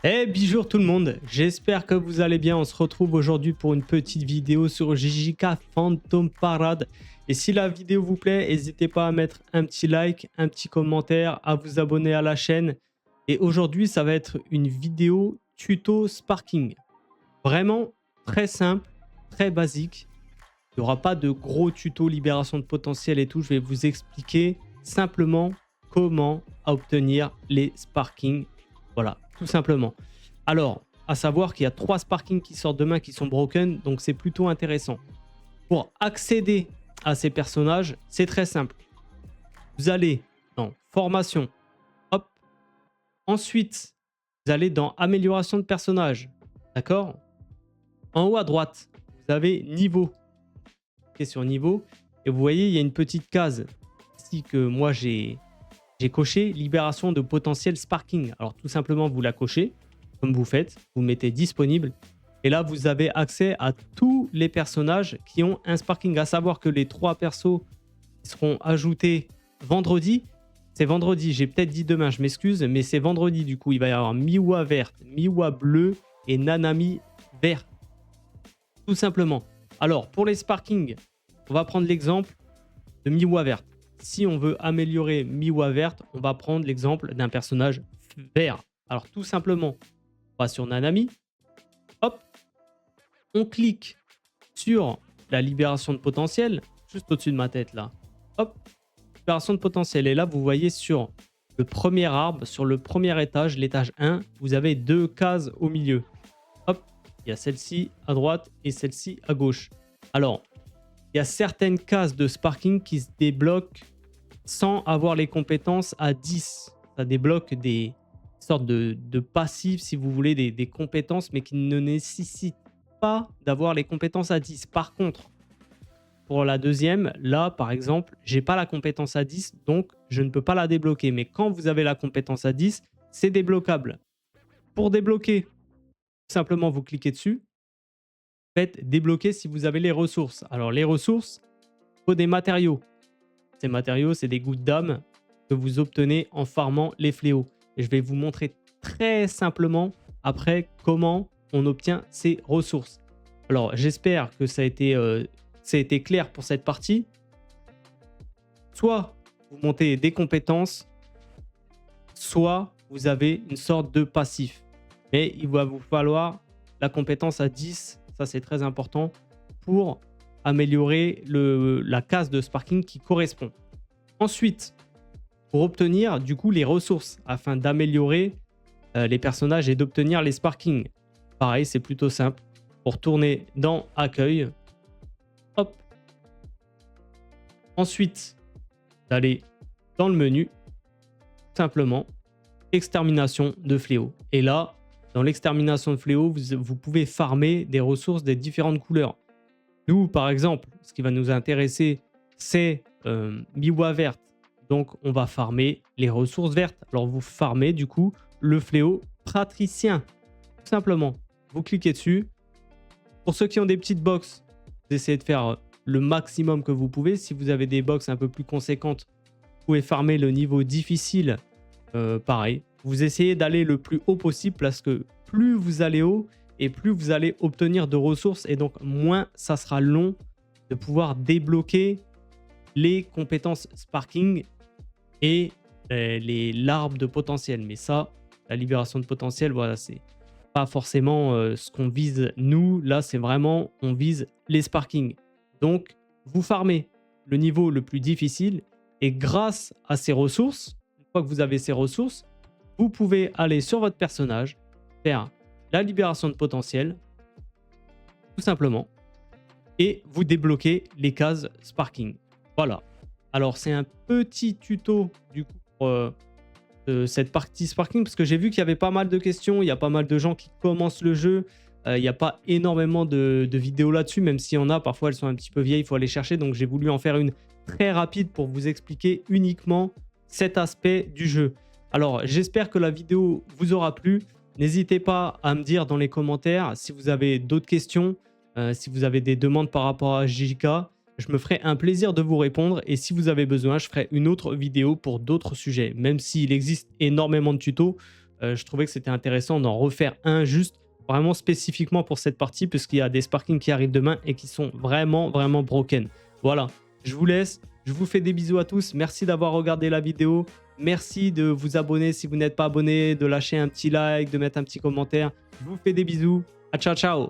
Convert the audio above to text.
Eh bonjour tout le monde, j'espère que vous allez bien. On se retrouve aujourd'hui pour une petite vidéo sur JJK Phantom Parade. Et si la vidéo vous plaît, n'hésitez pas à mettre un petit like, un petit commentaire, à vous abonner à la chaîne. Et aujourd'hui, ça va être une vidéo tuto Sparking. Vraiment très simple, très basique. Il n'y aura pas de gros tuto libération de potentiel et tout. Je vais vous expliquer simplement comment obtenir les Sparking. Voilà, tout simplement. Alors, à savoir qu'il y a 3 Sparking qui sortent demain qui sont broken, donc c'est plutôt intéressant. Pour accéder à ces personnages, c'est très simple. Vous allez dans formation, hop. Ensuite, vous allez dans amélioration de personnage, d'accord. En haut à droite, vous avez niveau. Cliquez sur niveau et vous voyez, il y a une petite case ici que moi j'ai coché, libération de potentiel Sparking. Alors tout simplement, vous la cochez, comme vous faites, vous mettez disponible. Et là, vous avez accès à tous les personnages qui ont un Sparking. À savoir que les 3 persos qui seront ajoutés vendredi, c'est vendredi, j'ai peut-être dit demain, je m'excuse, mais c'est vendredi du coup. Il va y avoir Miwa verte, Miwa bleu et Nanami vert. Tout simplement. Alors, pour les Sparking, on va prendre l'exemple de Miwa verte. Si on veut améliorer Miwa verte, on va prendre l'exemple d'un personnage vert. Alors tout simplement, on va sur Nanami, hop, on clique sur la libération de potentiel, juste au-dessus de ma tête là, hop, libération de potentiel. Et là, vous voyez sur le premier arbre, sur le premier étage, l'étage 1, vous avez 2 cases au milieu. Hop, il y a celle-ci à droite et celle-ci à gauche. Alors, il y a certaines cases de Sparking qui se débloquent sans avoir les compétences à 10. Ça débloque des sortes de passifs, si vous voulez, des compétences, mais qui ne nécessitent pas d'avoir les compétences à 10. Par contre, pour la deuxième, là, par exemple, j'ai pas la compétence à 10, donc je ne peux pas la débloquer. Mais quand vous avez la compétence à 10, c'est débloquable. Pour débloquer, tout simplement, vous cliquez dessus. Faites débloquer si vous avez les ressources. Alors, les ressources, il faut des matériaux. Ces matériaux, c'est des gouttes d'âme que vous obtenez en farmant les fléaux. Et je vais vous montrer très simplement après comment on obtient ces ressources. Alors, j'espère que ça a été clair pour cette partie. Soit vous montez des compétences, soit vous avez une sorte de passif. Mais il va vous falloir la compétence à 10, ça c'est très important, pour améliorer la case de Sparking qui correspond. Ensuite, pour obtenir du coup les ressources afin d'améliorer les personnages et d'obtenir les Sparking. Pareil, c'est plutôt simple. Pour tourner dans Accueil, hop. Ensuite, d'aller dans le menu, simplement, extermination de fléaux. Et là, dans l'extermination de fléaux, vous pouvez farmer des ressources des différentes couleurs. Nous, par exemple, ce qui va nous intéresser, c'est Miwa verte. Donc, on va farmer les ressources vertes. Alors, vous farmez du coup le fléau patricien. Tout simplement, vous cliquez dessus. Pour ceux qui ont des petites box, vous essayez de faire le maximum que vous pouvez. Si vous avez des box un peu plus conséquentes, vous pouvez farmer le niveau difficile. Pareil, vous essayez d'aller le plus haut possible parce que plus vous allez haut et plus vous allez obtenir de ressources et donc moins ça sera long de pouvoir débloquer les compétences Sparking et l'arbre de potentiel. Mais ça, la libération de potentiel, voilà, c'est pas forcément ce qu'on vise nous. Là, c'est vraiment, on vise les Sparking. Donc, vous farmez le niveau le plus difficile et grâce à ces ressources, une fois que vous avez ces ressources, vous pouvez aller sur votre personnage, faire la libération de potentiel, tout simplement, et vous débloquez les cases Sparking. Voilà. Alors, c'est un petit tuto du coup pour cette partie Sparking parce que j'ai vu qu'il y avait pas mal de questions. Il y a pas mal de gens qui commencent le jeu. Il n'y a pas énormément de vidéos là-dessus, même s'il y en a. Parfois, elles sont un petit peu vieilles. Il faut aller chercher. Donc, j'ai voulu en faire une très rapide pour vous expliquer uniquement cet aspect du jeu. Alors, j'espère que la vidéo vous aura plu. N'hésitez pas à me dire dans les commentaires si vous avez d'autres questions, si vous avez des demandes par rapport à JJK. Je me ferai un plaisir de vous répondre et si vous avez besoin, je ferai une autre vidéo pour d'autres sujets. Même s'il existe énormément de tutos, je trouvais que c'était intéressant d'en refaire un juste vraiment spécifiquement pour cette partie, puisqu'il y a des sparkings qui arrivent demain et qui sont vraiment, vraiment broken. Voilà, je vous laisse. Je vous fais des bisous à tous. Merci d'avoir regardé la vidéo. Merci de vous abonner si vous n'êtes pas abonné, de lâcher un petit like, de mettre un petit commentaire. Je vous fais des bisous. À ciao, ciao.